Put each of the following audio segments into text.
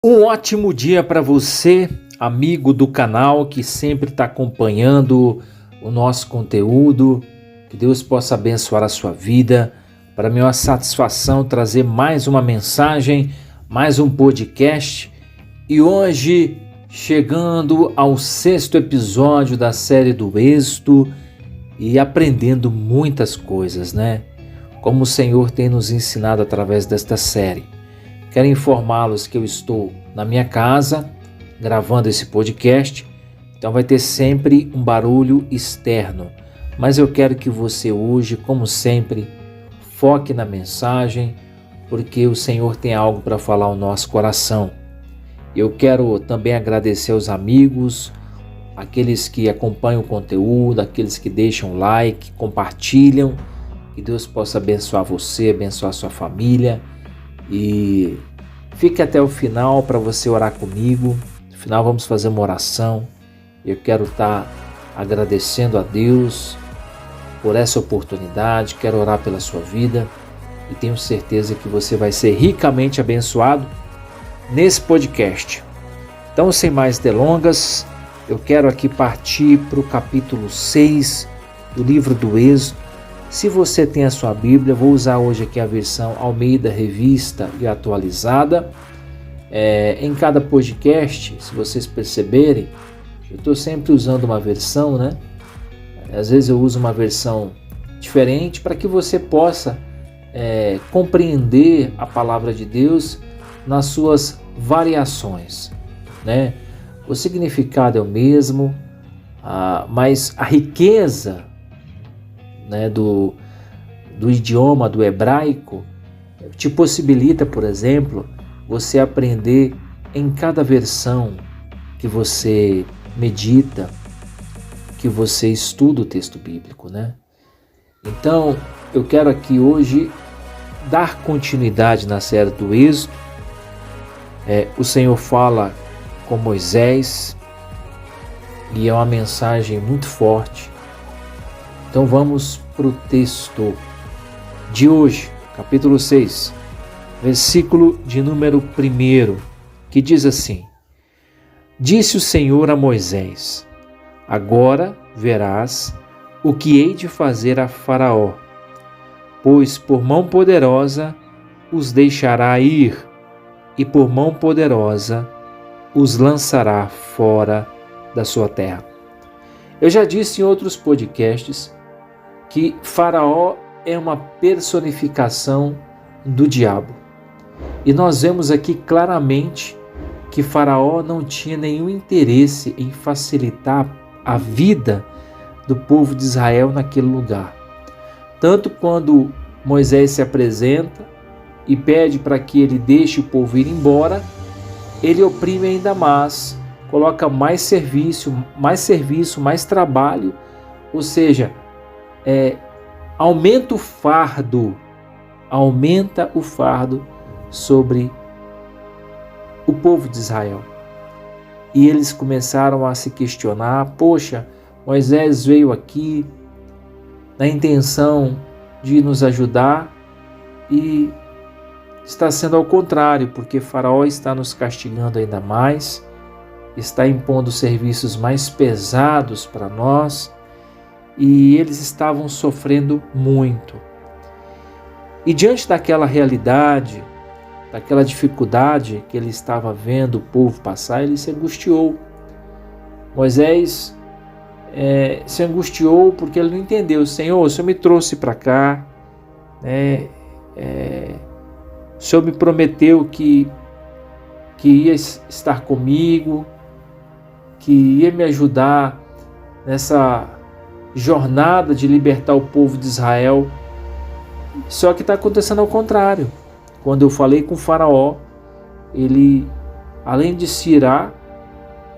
Um ótimo dia para você, amigo do canal que sempre está acompanhando o nosso conteúdo. Que Deus possa abençoar a sua vida. Para mim é uma satisfação trazer mais uma mensagem, mais um podcast. E hoje, chegando ao 6º episódio da série do Êxodo e aprendendo muitas coisas, né? Como o Senhor tem nos ensinado através desta série. Quero informá-los que eu estou na minha casa gravando esse podcast, então vai ter sempre um barulho externo, mas eu quero que você hoje, como sempre, foque na mensagem, porque o Senhor tem algo para falar ao nosso coração. Eu quero também agradecer aos amigos, aqueles que acompanham o conteúdo, aqueles que deixam like, compartilham, que Deus possa abençoar você, abençoar sua família. E fique até o final para você orar comigo. No final vamos fazer uma oração. Eu quero estar agradecendo a Deus por essa oportunidade. Quero orar pela sua vida e tenho certeza que você vai ser ricamente abençoado nesse podcast. Então, sem mais delongas, eu quero aqui partir para o capítulo 6 do livro do Êxodo. Se você tem a sua Bíblia, vou usar hoje aqui a versão Almeida Revista e Atualizada. Em cada podcast, se vocês perceberem, eu estou sempre usando uma versão, né? Às vezes eu uso uma versão diferente para que você possa compreender a palavra de Deus nas suas variações, né? O significado é o mesmo, mas a riqueza, né, do idioma do hebraico te possibilita, por exemplo, você aprender em cada versão que você medita, que você estuda o texto bíblico, né? Então, eu quero aqui hoje dar continuidade na série do Êxodo. O Senhor fala com Moisés e é uma mensagem muito forte. Então vamos para o texto de hoje, capítulo 6, versículo de número 1, que diz assim: Disse o Senhor a Moisés: Agora verás o que hei de fazer a Faraó, pois por mão poderosa os deixará ir, e por mão poderosa os lançará fora da sua terra. Eu já disse em outros podcasts que Faraó é uma personificação do diabo. E nós vemos aqui claramente que Faraó não tinha nenhum interesse em facilitar a vida do povo de Israel naquele lugar. Tanto quando Moisés se apresenta e pede para que ele deixe o povo ir embora, ele oprime ainda mais, coloca mais serviço, mais trabalho, ou seja, aumenta o fardo sobre o povo de Israel. E eles começaram a se questionar: poxa, Moisés veio aqui na intenção de nos ajudar e está sendo ao contrário, porque Faraó está nos castigando ainda mais, está impondo serviços mais pesados para nós. E eles estavam sofrendo muito. E diante daquela realidade, daquela dificuldade que ele estava vendo o povo passar, ele se angustiou. Moisés se angustiou porque ele não entendeu. Senhor, o Senhor me trouxe para cá, o Senhor me prometeu que ia estar comigo, que ia me ajudar nessa jornada de libertar o povo de Israel. Só que está acontecendo ao contrário. Quando eu falei com o Faraó, ele, além de se irar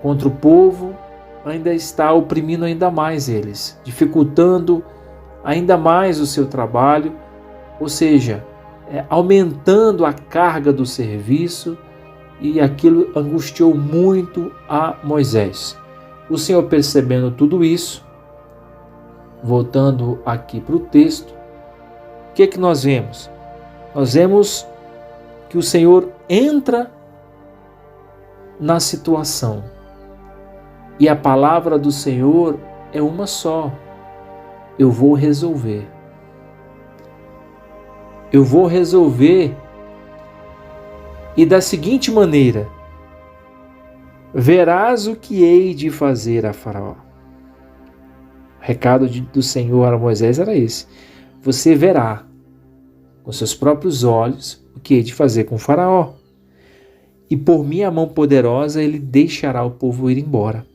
contra o povo, ainda está oprimindo ainda mais eles, dificultando ainda mais o seu trabalho, ou seja, aumentando a carga do serviço, e aquilo angustiou muito a Moisés. O Senhor, percebendo tudo isso, voltando aqui para o texto, o que nós vemos? Nós vemos que o Senhor entra na situação. E a palavra do Senhor é uma só: eu vou resolver. Eu vou resolver, e da seguinte maneira: verás o que hei de fazer a Faraó. O recado do Senhor a Moisés era esse: você verá com seus próprios olhos o que hei de fazer com o Faraó. E por minha mão poderosa ele deixará o povo ir embora.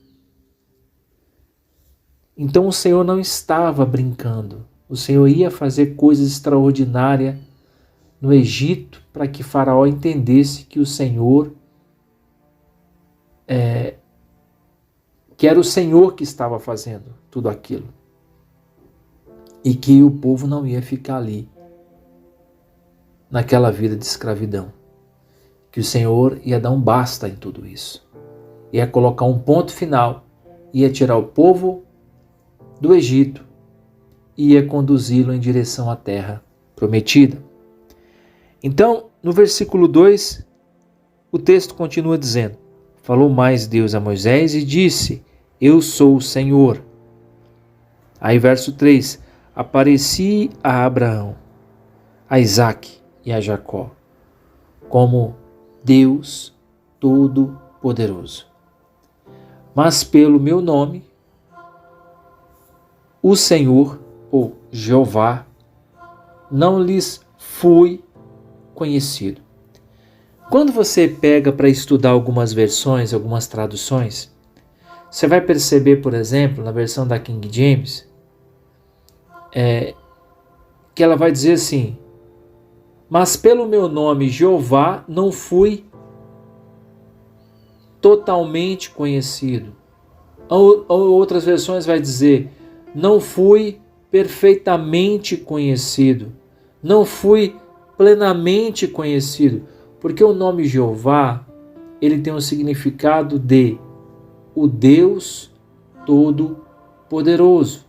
Então o Senhor não estava brincando. O Senhor ia fazer coisas extraordinárias no Egito para que Faraó entendesse que o Senhor que era o Senhor que estava fazendo tudo aquilo. E que o povo não ia ficar ali naquela vida de escravidão. Que o Senhor ia dar um basta em tudo isso. Ia colocar um ponto final. Ia tirar o povo do Egito e ia conduzi-lo em direção à terra prometida. Então, no versículo 2, o texto continua dizendo: falou mais Deus a Moisés e disse: eu sou o Senhor. Aí verso 3, apareci a Abraão, a Isaque e a Jacó, como Deus Todo-Poderoso. Mas pelo meu nome, o Senhor, ou Jeová, não lhes fui conhecido. Quando você pega para estudar algumas versões, algumas traduções, você vai perceber, por exemplo, na versão da King James, que ela vai dizer assim: mas pelo meu nome Jeová não fui totalmente conhecido. Ou outras versões vai dizer: não fui perfeitamente conhecido, não fui plenamente conhecido, porque o nome Jeová, ele tem um significado de o Deus Todo-Poderoso.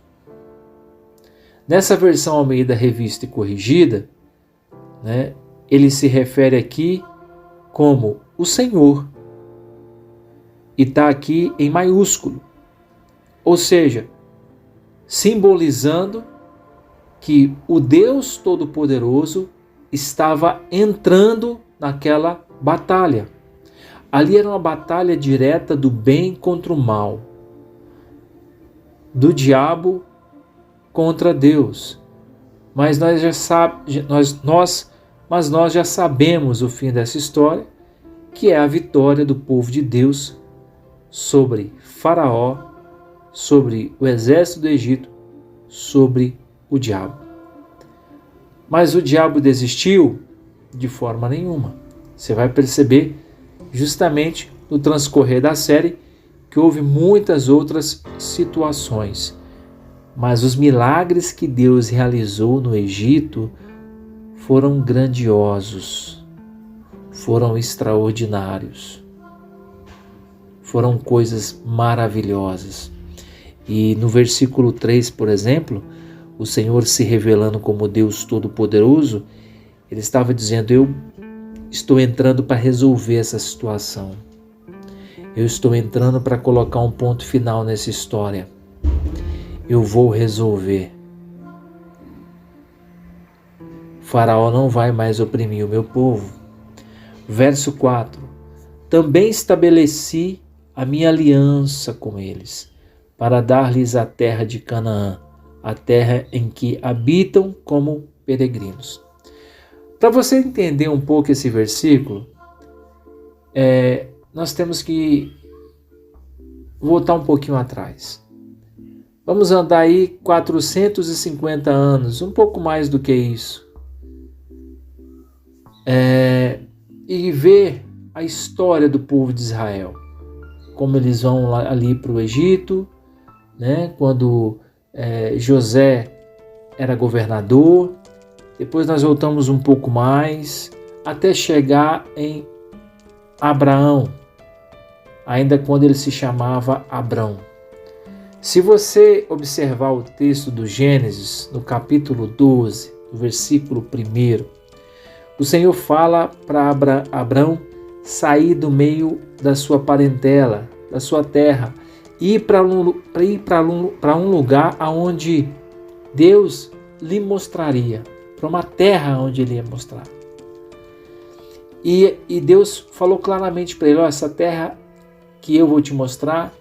Nessa versão Almeida Revista e Corrigida, ele se refere aqui como o Senhor, e está aqui em maiúsculo, ou seja, simbolizando que o Deus Todo-Poderoso estava entrando naquela batalha. Ali era uma batalha direta do bem contra o mal, do diabo contra Deus. Mas nós já sabemos o fim dessa história, que é a vitória do povo de Deus sobre Faraó, sobre o exército do Egito, sobre o diabo. Mas o diabo desistiu? De forma nenhuma. Você vai perceber justamente no transcorrer da série que houve muitas outras situações. Mas os milagres que Deus realizou no Egito foram grandiosos, foram extraordinários, foram coisas maravilhosas. E no versículo 3, por exemplo, o Senhor se revelando como Deus Todo-Poderoso, ele estava dizendo: eu estou entrando para resolver essa situação. Eu estou entrando para colocar um ponto final nessa história. Eu vou resolver. Faraó não vai mais oprimir o meu povo. Verso 4. Também estabeleci a minha aliança com eles, para dar-lhes a terra de Canaã, a terra em que habitam como peregrinos. Para você entender um pouco esse versículo, nós temos que voltar um pouquinho atrás. Vamos andar aí 450 anos, um pouco mais do que isso, e ver a história do povo de Israel, como eles vão ali para o Egito, quando José era governador. Depois nós voltamos um pouco mais, até chegar em Abraão, ainda quando ele se chamava Abrão. Se você observar o texto do Gênesis, no capítulo 12, no versículo 1, o Senhor fala para Abrão sair do meio da sua parentela, da sua terra, ir para um lugar aonde Deus lhe mostraria, para uma terra onde ele ia mostrar. E Deus falou claramente para ele: essa terra que eu vou te mostrar,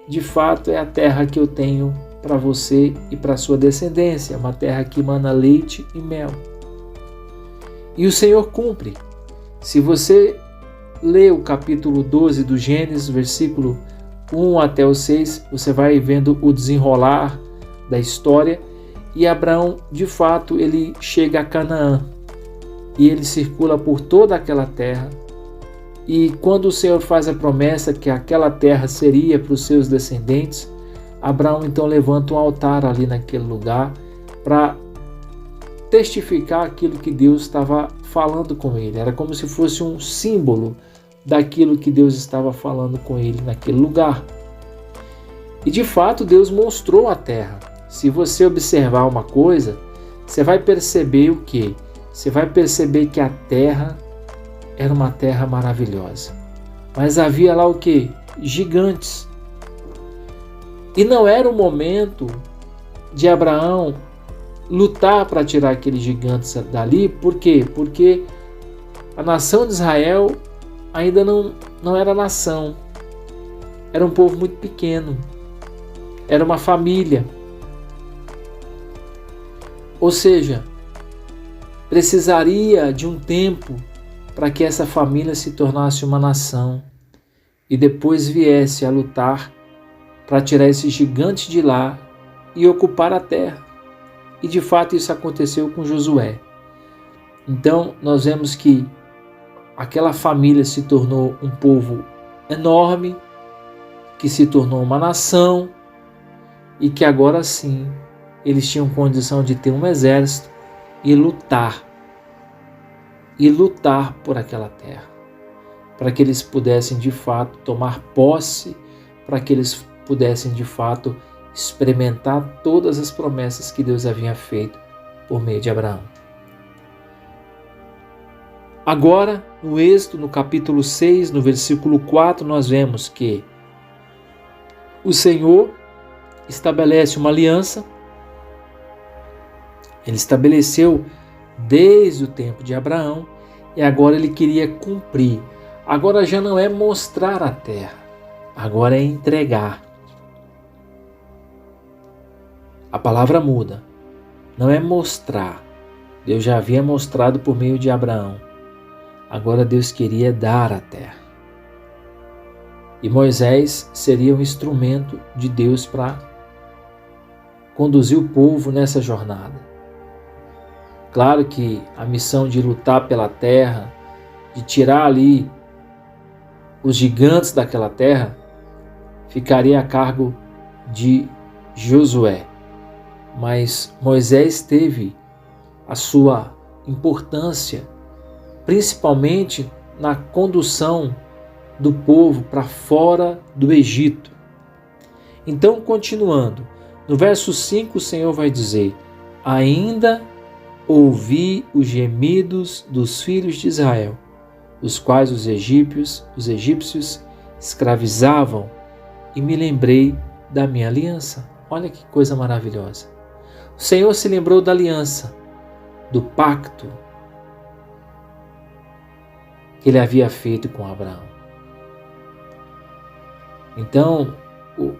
de fato é a terra que eu tenho para você e para sua descendência, uma terra que emana leite e mel. E o Senhor cumpre. Se você lê o capítulo 12 do Gênesis, versículo 1 até o 6, você vai vendo o desenrolar da história. E Abraão, de fato, ele chega a Canaã e ele circula por toda aquela terra. E quando o Senhor faz a promessa que aquela terra seria para os seus descendentes, Abraão então levanta um altar ali naquele lugar para testificar aquilo que Deus estava falando com ele. Era como se fosse um símbolo daquilo que Deus estava falando com ele naquele lugar. E de fato Deus mostrou a terra. Se você observar uma coisa, você vai perceber o quê? Você vai perceber que a terra era uma terra maravilhosa. Mas havia lá o quê? Gigantes. E não era o momento de Abraão lutar para tirar aqueles gigantes dali. Por quê? Porque a nação de Israel ainda não era nação. Era um povo muito pequeno. Era uma família. Ou seja, precisaria de um tempo para que essa família se tornasse uma nação e depois viesse a lutar para tirar esses gigantes de lá e ocupar a terra. E de fato isso aconteceu com Josué. Então nós vemos que aquela família se tornou um povo enorme, que se tornou uma nação e que agora sim eles tinham condição de ter um exército e lutar por aquela terra, para que eles pudessem de fato tomar posse, para que eles pudessem de fato experimentar todas as promessas que Deus havia feito por meio de Abraão. Agora, no Êxodo, no capítulo 6, no versículo 4, nós vemos que o Senhor estabelece uma aliança. Ele estabeleceu desde o tempo de Abraão e agora ele queria cumprir. Agora já não é mostrar a terra, agora é entregar. A palavra muda, não é mostrar. Deus já havia mostrado por meio de Abraão. Agora Deus queria dar a terra. E Moisés seria um instrumento de Deus para conduzir o povo nessa jornada. Claro que a missão de lutar pela terra, de tirar ali os gigantes daquela terra, ficaria a cargo de Josué. Mas Moisés teve a sua importância, principalmente na condução do povo para fora do Egito. Então, continuando, no verso 5 o Senhor vai dizer: ainda ouvi os gemidos dos filhos de Israel, os quais os egípcios escravizavam, e me lembrei da minha aliança. Olha que coisa maravilhosa. O Senhor se lembrou da aliança, do pacto que ele havia feito com Abraão. Então,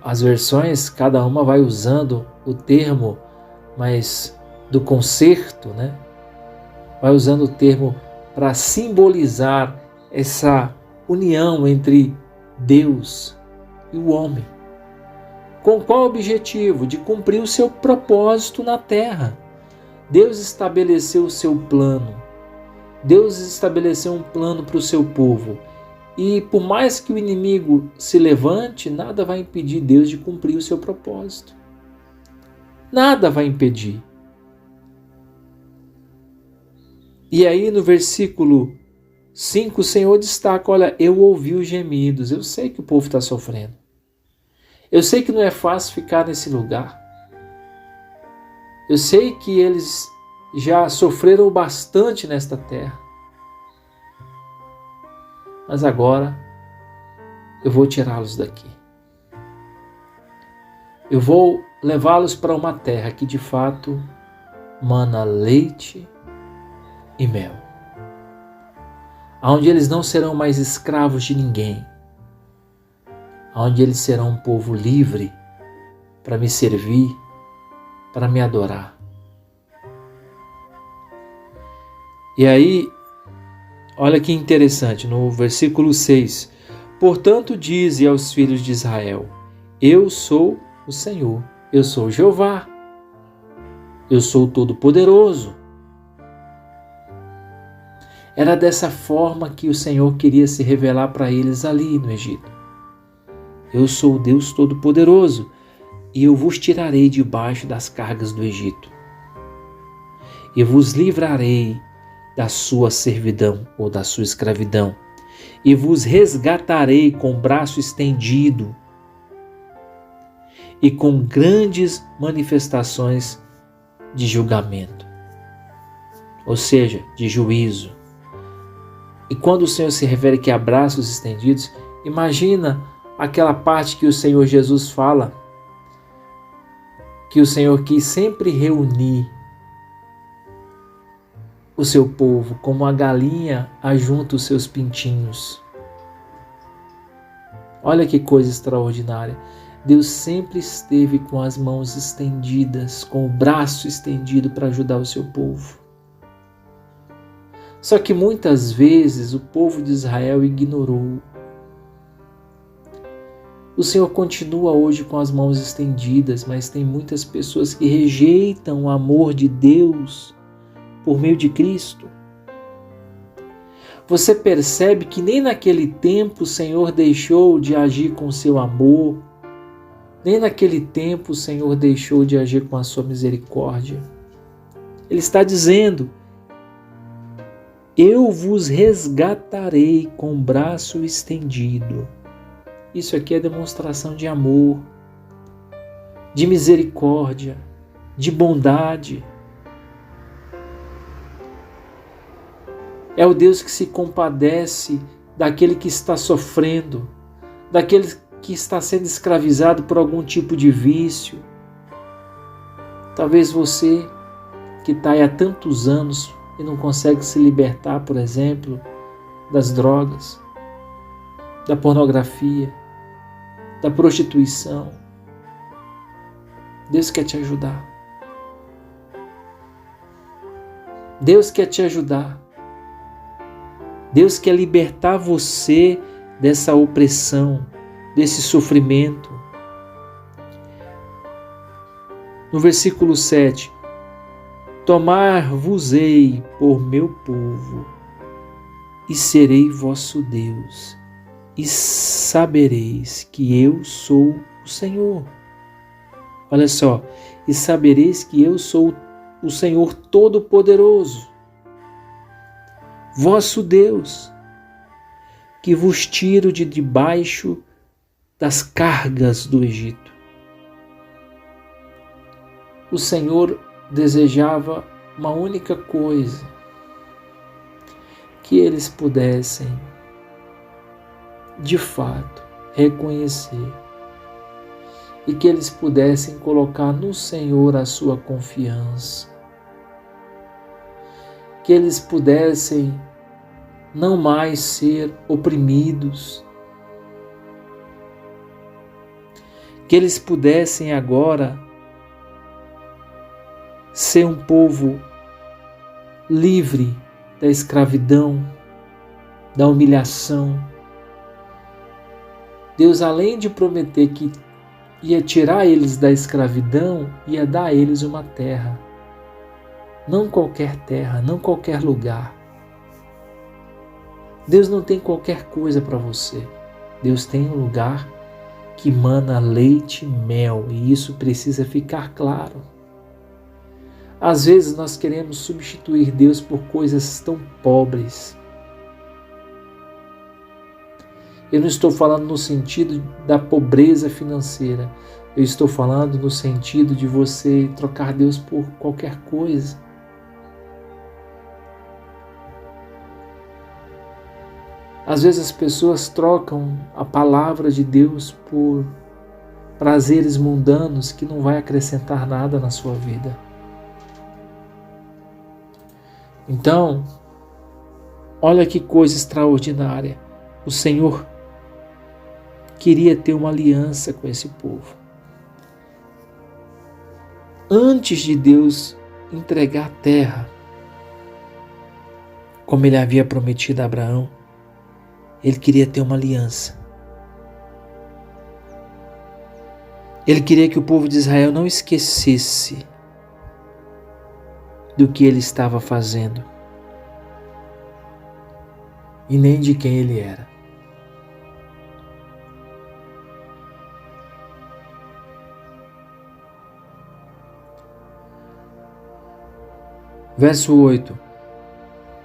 as versões, cada uma vai usando o termo, mas do concerto, né? Vai usando o termo para simbolizar essa união entre Deus e o homem. Com qual objetivo? De cumprir o seu propósito na terra. Deus estabeleceu o seu plano. Deus estabeleceu um plano para o seu povo. E por mais que o inimigo se levante, nada vai impedir Deus de cumprir o seu propósito. Nada vai impedir. E aí no versículo 5 o Senhor destaca: olha, eu ouvi os gemidos. Eu sei que o povo está sofrendo. Eu sei que não é fácil ficar nesse lugar. Eu sei que eles já sofreram bastante nesta terra. mas agora eu vou tirá-los daqui. Eu vou levá-los para uma terra que de fato mana leite e mel, onde eles não serão mais escravos de ninguém, onde eles serão um povo livre para me servir, para me adorar. E aí, olha que interessante, no versículo 6, portanto dize aos filhos de Israel, eu sou o Senhor, eu sou Jeová, eu sou o Todo-Poderoso. Era dessa forma que o Senhor queria se revelar para eles ali no Egito. Eu sou o Deus Todo-Poderoso e eu vos tirarei debaixo das cargas do Egito. E vos livrarei da sua servidão ou da sua escravidão. E vos resgatarei com o braço estendido e com grandes manifestações de julgamento, ou seja, de juízo. E quando o Senhor se refere aqui a braços estendidos, imagina aquela parte que o Senhor Jesus fala, que o Senhor quis sempre reunir o seu povo, como a galinha ajunta os seus pintinhos. Olha que coisa extraordinária. Deus sempre esteve com as mãos estendidas, com o braço estendido para ajudar o seu povo. Só que muitas vezes o povo de Israel ignorou. O Senhor continua hoje com as mãos estendidas, mas tem muitas pessoas que rejeitam o amor de Deus por meio de Cristo. Você percebe que nem naquele tempo o Senhor deixou de agir com seu amor, nem naquele tempo o Senhor deixou de agir com a sua misericórdia. Ele está dizendo, eu vos resgatarei com o braço estendido. Isso aqui é demonstração de amor, de misericórdia, de bondade. É o Deus que se compadece daquele que está sofrendo, daquele que está sendo escravizado por algum tipo de vício. Talvez você que está aí há tantos anos e não consegue se libertar, por exemplo, das drogas, da pornografia, da prostituição. Deus quer te ajudar. Deus quer te ajudar. Deus quer libertar você dessa opressão, desse sofrimento. No versículo 7, tomar-vos-ei por meu povo, e serei vosso Deus, e sabereis que eu sou o Senhor. Olha só, e sabereis que eu sou o Senhor Todo-Poderoso, vosso Deus, que vos tiro de debaixo das cargas do Egito. O Senhor desejava uma única coisa, que eles pudessem, de fato, reconhecer e que eles pudessem colocar no Senhor a sua confiança, que eles pudessem não mais ser oprimidos, que eles pudessem agora ser um povo livre da escravidão, da humilhação. Deus, além de prometer que ia tirar eles da escravidão, ia dar a eles uma terra. Não qualquer terra, não qualquer lugar. Deus não tem qualquer coisa para você. Deus tem um lugar que mana leite e mel, e isso precisa ficar claro. Às vezes nós queremos substituir Deus por coisas tão pobres. Eu não estou falando no sentido da pobreza financeira. Eu estou falando no sentido de você trocar Deus por qualquer coisa. Às vezes as pessoas trocam a palavra de Deus por prazeres mundanos que não vai acrescentar nada na sua vida. Então, olha que coisa extraordinária. O Senhor queria ter uma aliança com esse povo. Antes de Deus entregar a terra, como ele havia prometido a Abraão, ele queria ter uma aliança. Ele queria que o povo de Israel não esquecesse do que ele estava fazendo e nem de quem ele era. Verso 8: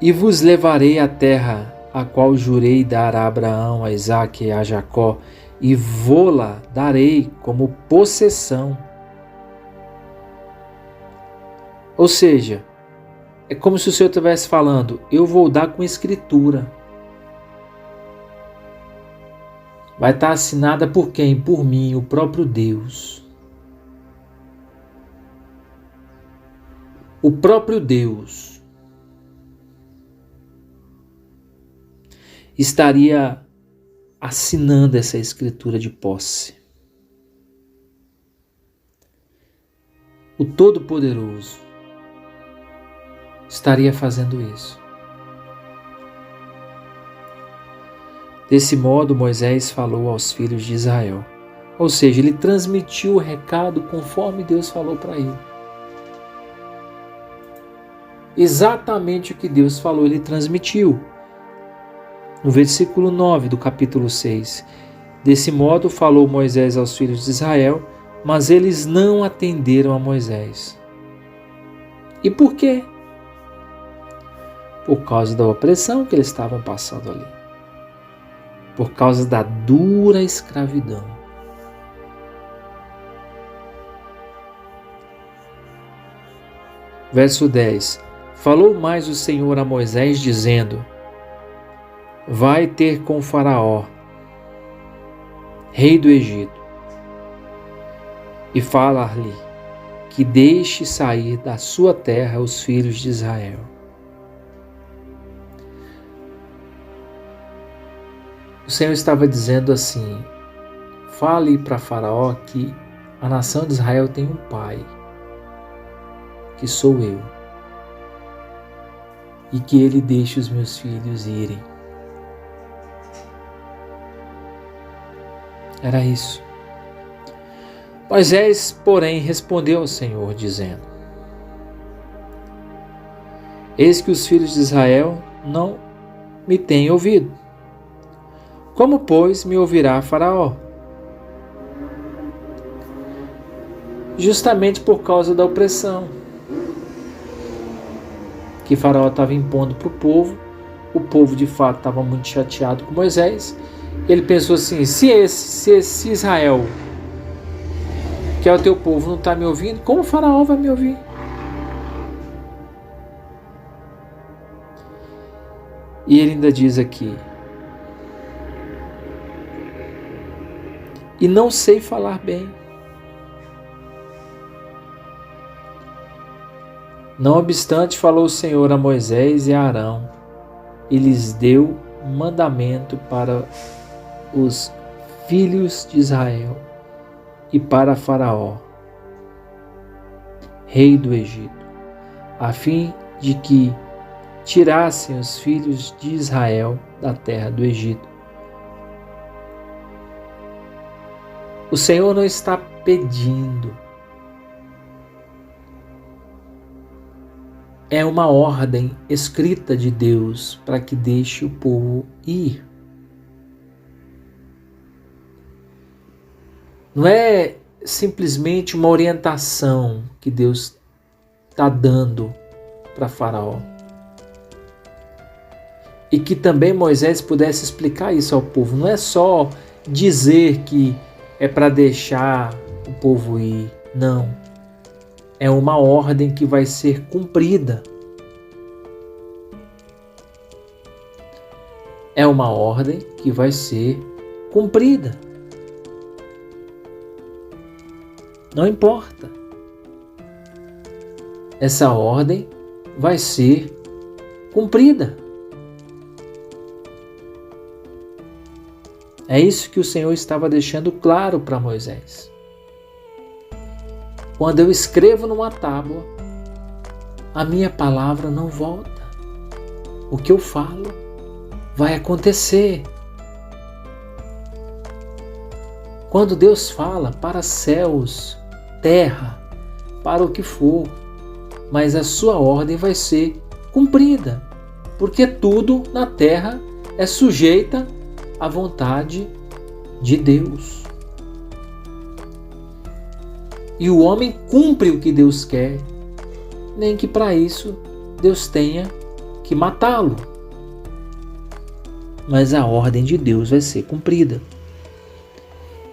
E vos levarei à terra a qual jurei dar a Abraão, a Isaque e a Jacó, e vô-la darei como possessão. Ou seja, é como se o Senhor estivesse falando: eu vou dar com escritura. Vai estar assinada por quem? Por mim, o próprio Deus. O próprio Deus estaria assinando essa escritura de posse. O Todo-Poderoso estaria fazendo isso. Desse modo, Moisés falou aos filhos de Israel. Ou seja, ele transmitiu o recado conforme Deus falou para ele. Exatamente o que Deus falou, ele transmitiu. No versículo 9 do capítulo 6. Desse modo falou Moisés aos filhos de Israel, mas eles não atenderam a Moisés. E por quê? Por causa da opressão que eles estavam passando ali. Por causa da dura escravidão. Verso 10. Falou mais o Senhor a Moisés, dizendo: vai ter com Faraó, rei do Egito, e falar-lhe que deixe sair da sua terra os filhos de Israel. O Senhor estava dizendo assim: fale para Faraó que a nação de Israel tem um pai, que sou eu, e que ele deixe os meus filhos irem. Era isso. Moisés, porém, respondeu ao Senhor, dizendo: eis que os filhos de Israel não me têm ouvido. Como, pois, me ouvirá Faraó? Justamente por causa da opressão que Faraó estava impondo para o povo de fato estava muito chateado com Moisés. Ele pensou assim: se Israel, que é o teu povo, não está me ouvindo, como o Faraó vai me ouvir? E ele ainda diz aqui: e não sei falar bem. Não obstante, falou o Senhor a Moisés e a Arão, e lhes deu mandamento para os filhos de Israel e para Faraó, rei do Egito, a fim de que tirassem os filhos de Israel da terra do Egito. O Senhor não está pedindo. É uma ordem escrita de Deus para que deixe o povo ir. Não é simplesmente uma orientação que Deus está dando para Faraó. E que também Moisés pudesse explicar isso ao povo. Não é só dizer que é para deixar o povo ir. Não. É uma ordem que vai ser cumprida. é uma ordem que vai ser cumprida. Não importa. Essa ordem vai ser cumprida. É isso que o Senhor estava deixando claro para Moisés. Quando eu escrevo numa tábua, a minha palavra não volta. O que eu falo vai acontecer. Quando Deus fala para céus, terra, para o que for, mas a sua ordem vai ser cumprida, porque tudo na terra é sujeita à vontade de Deus. E o homem cumpre o que Deus quer, nem que para isso Deus tenha que matá-lo. Mas a ordem de Deus vai ser cumprida.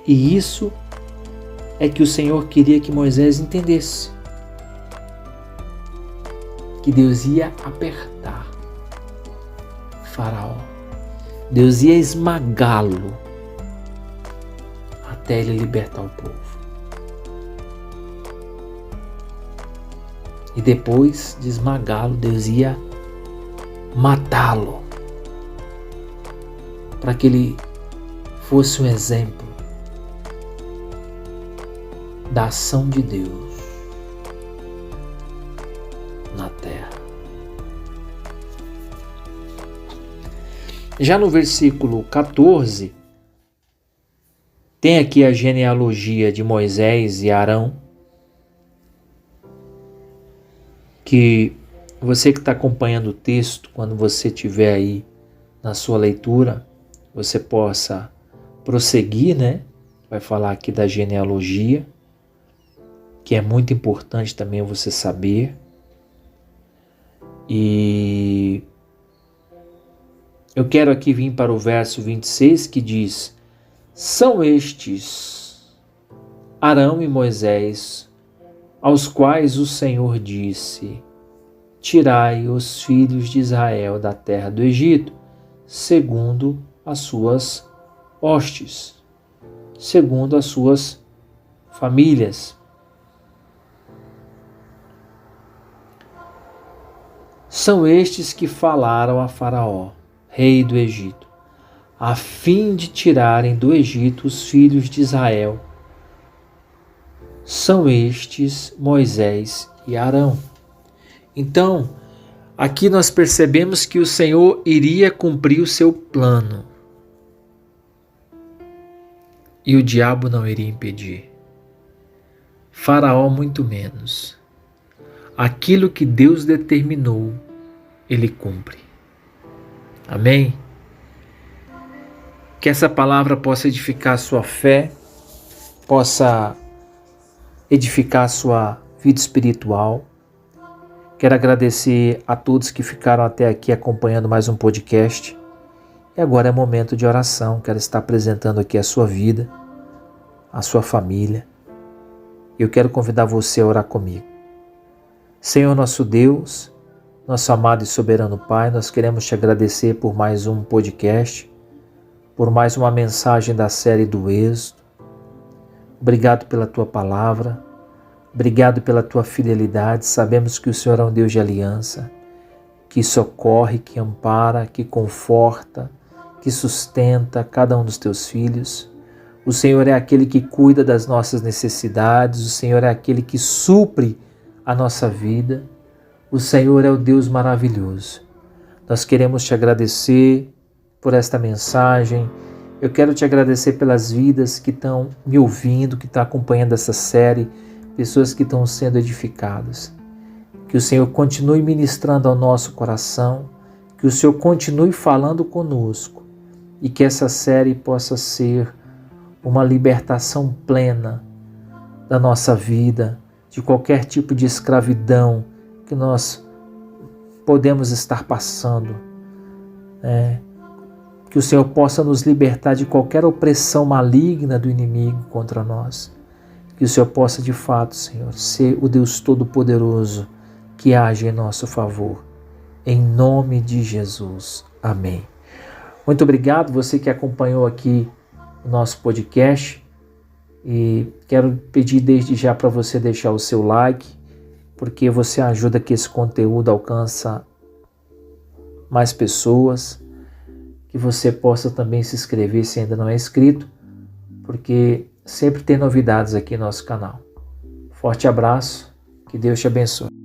E isso é que o Senhor queria que Moisés entendesse. Que Deus ia apertar Faraó. Deus ia esmagá-lo até ele libertar o povo. E depois de esmagá-lo, Deus ia matá-lo, para que ele fosse um exemplo da ação de Deus na terra. Já no versículo 14, tem aqui a genealogia de Moisés e Arão, que você que está acompanhando o texto, quando você estiver aí na sua leitura, você possa prosseguir, né? Vai falar aqui da genealogia, que é muito importante também você saber. E eu quero aqui vir para o verso 26, que diz: são estes Arão e Moisés, aos quais o Senhor disse: tirai os filhos de Israel da terra do Egito, segundo as suas hostes, segundo as suas famílias. São estes que falaram a Faraó, rei do Egito, a fim de tirarem do Egito os filhos de Israel. São estes Moisés e Arão. Então, aqui nós percebemos que o Senhor iria cumprir o seu plano. E o diabo não iria impedir. Faraó muito menos. Aquilo que Deus determinou, ele cumpre. Amém? Que essa palavra possa edificar a sua fé, possa edificar a sua vida espiritual. Quero agradecer a todos que ficaram até aqui acompanhando mais um podcast. E agora é momento de oração. Quero estar apresentando aqui a sua vida, a sua família. Eu quero convidar você a orar comigo. Senhor nosso Deus, nosso amado e soberano Pai, nós queremos te agradecer por mais um podcast, por mais uma mensagem da série do Êxodo. Obrigado pela tua palavra, obrigado pela tua fidelidade. Sabemos que o Senhor é um Deus de aliança, que socorre, que ampara, que conforta, que sustenta cada um dos teus filhos. O Senhor é aquele que cuida das nossas necessidades, o Senhor é aquele que supre a nossa vida. O Senhor é o Deus maravilhoso. Nós queremos te agradecer por esta mensagem. Eu quero te agradecer pelas vidas que estão me ouvindo, que estão acompanhando essa série, pessoas que estão sendo edificadas. Que o Senhor continue ministrando ao nosso coração, que o Senhor continue falando conosco e que essa série possa ser uma libertação plena da nossa vida, de qualquer tipo de escravidão que nós podemos estar passando. Que o Senhor possa nos libertar de qualquer opressão maligna do inimigo contra nós. Que o Senhor possa de fato, Senhor, ser o Deus Todo-Poderoso que age em nosso favor. Em nome de Jesus. Amém. Muito obrigado você que acompanhou aqui o nosso podcast, e quero pedir desde já para você deixar o seu like, porque você ajuda que esse conteúdo alcance mais pessoas, que você possa também se inscrever se ainda não é inscrito, porque sempre tem novidades aqui no nosso canal. Forte abraço, que Deus te abençoe.